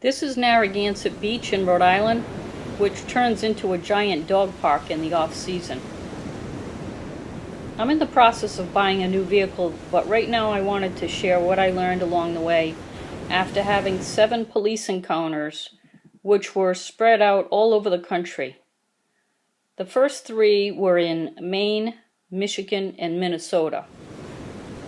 This is Narragansett Beach in Rhode Island, which turns into a giant dog park in the off-season. I'm in the process of buying a new vehicle, but right now I wanted to share what I learned along the way after having 7 police encounters, which were spread out all over the country. The first 3 were in Maine, Michigan, and Minnesota.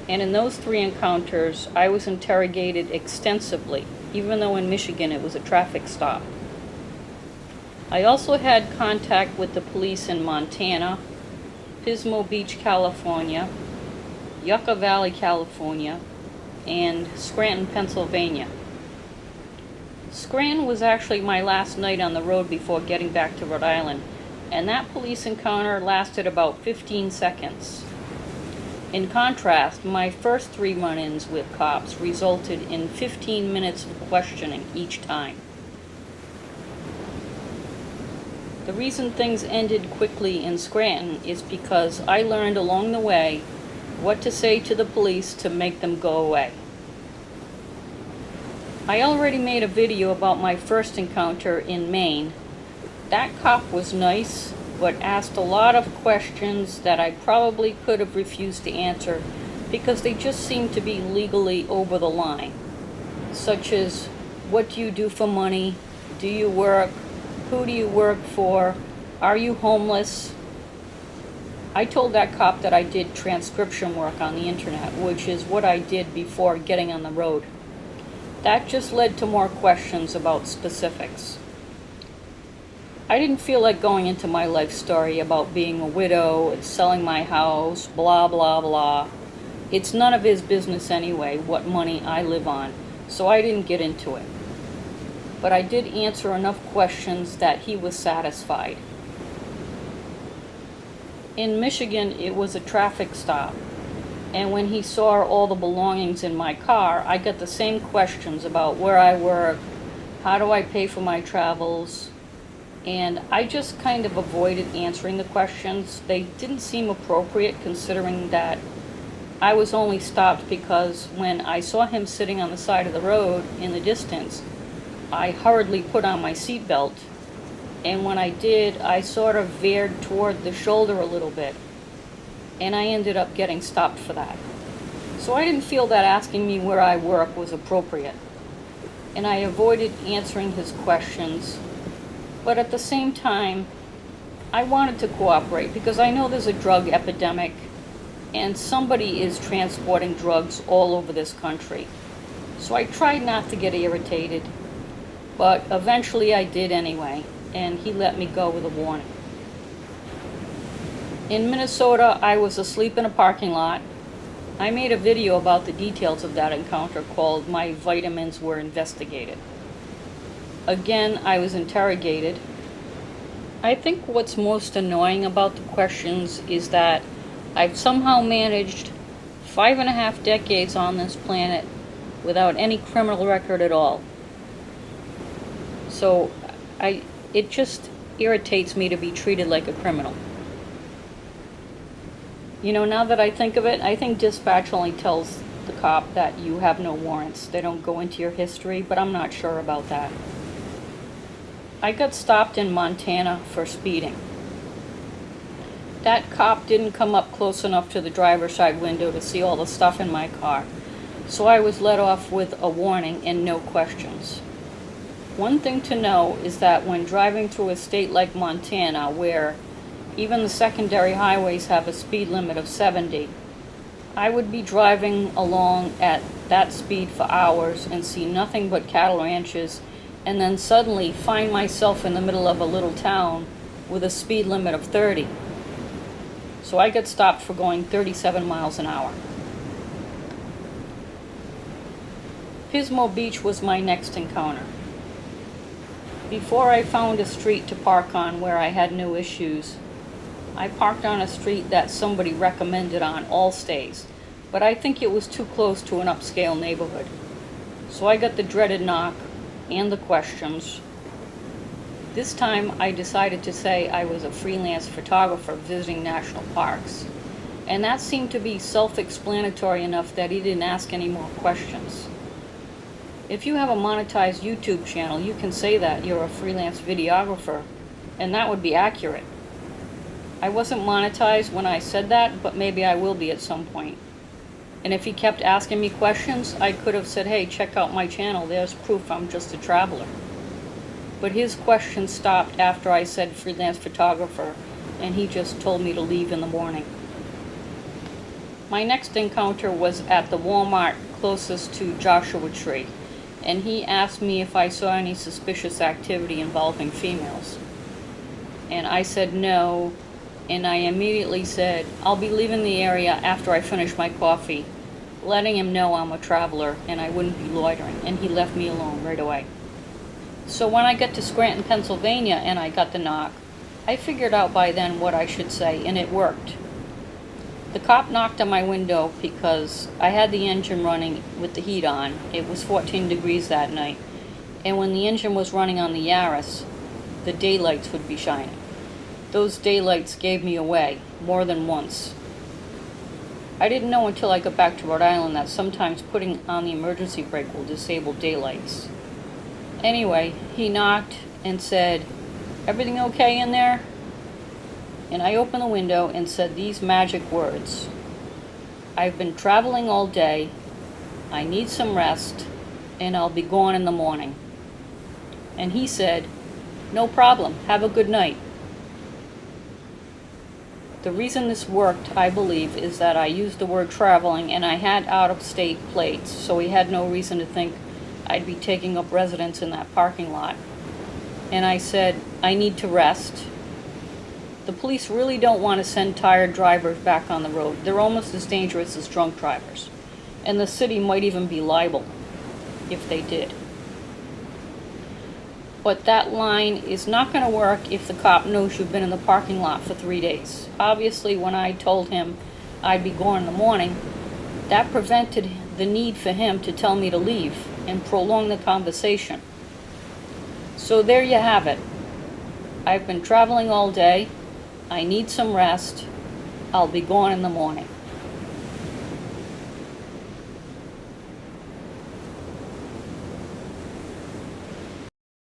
And in those 3 encounters, I was interrogated extensively, even though in Michigan it was a traffic stop. I also had contact with the police in Montana, Pismo Beach, California, Yucca Valley, California, and Scranton, Pennsylvania. Scranton was actually my last night on the road before getting back to Rhode Island, and that police encounter lasted about 15 seconds. In contrast, my first 3 run-ins with cops resulted in 15 minutes of questioning each time. The reason things ended quickly in Scranton is because I learned along the way what to say to the police to make them go away. I already made a video about my first encounter in Maine. That cop was nice, but asked a lot of questions that I probably could have refused to answer because they just seemed to be legally over the line, such as, what do you do for money? Do you work? Who do you work for? Are you homeless? I told that cop that I did transcription work on the internet, which is what I did before getting on the road. That just led to more questions about specifics. I didn't feel like going into my life story about being a widow and selling my house, blah blah blah. It's none of his business anyway what money I live on, so I didn't get into it. But I did answer enough questions that he was satisfied. In Michigan, it was a traffic stop, and when he saw all the belongings in my car, I got the same questions about where I work, how do I pay for my travels, and I just kind of avoided answering the questions. They didn't seem appropriate considering that I was only stopped because when I saw him sitting on the side of the road in the distance, I hurriedly put on my seatbelt, and when I did, I sort of veered toward the shoulder a little bit, and I ended up getting stopped for that. So I didn't feel that asking me where I work was appropriate, and I avoided answering his questions. But at the same time, I wanted to cooperate because I know there's a drug epidemic and somebody is transporting drugs all over this country. So I tried not to get irritated, but eventually I did anyway, and he let me go with a warning. In Minnesota, I was asleep in a parking lot. I made a video about the details of that encounter called "My Vitamins Were Investigated." Again, I was interrogated. I think what's most annoying about the questions is that I've somehow managed 5.5 decades on this planet without any criminal record at all. So it just irritates me to be treated like a criminal. You know, now that I think of it, I think dispatch only tells the cop that you have no warrants. They don't go into your history, but I'm not sure about that. I got stopped in Montana for speeding. That cop didn't come up close enough to the driver's side window to see all the stuff in my car, so I was let off with a warning and no questions. One thing to know is that when driving through a state like Montana, where even the secondary highways have a speed limit of 70, I would be driving along at that speed for hours and see nothing but cattle ranches, and then suddenly find myself in the middle of a little town with a speed limit of 30. So I got stopped for going 37 miles an hour. Pismo Beach was my next encounter. Before I found a street to park on where I had no issues, I parked on a street that somebody recommended on all stays, but I think it was too close to an upscale neighborhood. So I got the dreaded knock and the questions. This time I decided to say I was a freelance photographer visiting national parks, and that seemed to be self-explanatory enough that he didn't ask any more questions. If you have a monetized YouTube channel, you can say that you're a freelance videographer, and that would be accurate. I wasn't monetized when I said that, but maybe I will be at some point. And if he kept asking me questions, I could have said, hey, check out my channel, there's proof I'm just a traveler. But his questions stopped after I said freelance photographer, and he just told me to leave in the morning. My next encounter was at the Walmart closest to Joshua Tree, and he asked me if I saw any suspicious activity involving females. And I said no, and I immediately said, I'll be leaving the area after I finish my coffee, letting him know I'm a traveler and I wouldn't be loitering, and he left me alone right away. So when I got to Scranton, Pennsylvania, and I got the knock, I figured out by then what I should say, and it worked. The cop knocked on my window because I had the engine running with the heat on. It was 14 degrees that night, and when the engine was running on the Yaris, the daylights would be shining. Those daylights gave me away more than once. I didn't know until I got back to Rhode Island that sometimes putting on the emergency brake will disable daylights. Anyway, he knocked and said, "Everything okay in there?" And I opened the window and said these magic words: "I've been traveling all day, I need some rest, and I'll be gone in the morning." And he said, "No problem, have a good night." The reason this worked, I believe, is that I used the word traveling and I had out-of-state plates, so he had no reason to think I'd be taking up residence in that parking lot. And I said, I need to rest. The police really don't want to send tired drivers back on the road. They're almost as dangerous as drunk drivers. And the city might even be liable if they did. But that line is not going to work if the cop knows you've been in the parking lot for 3 days. Obviously, when I told him I'd be gone in the morning, that prevented the need for him to tell me to leave and prolong the conversation. So there you have it. I've been traveling all day. I need some rest. I'll be gone in the morning.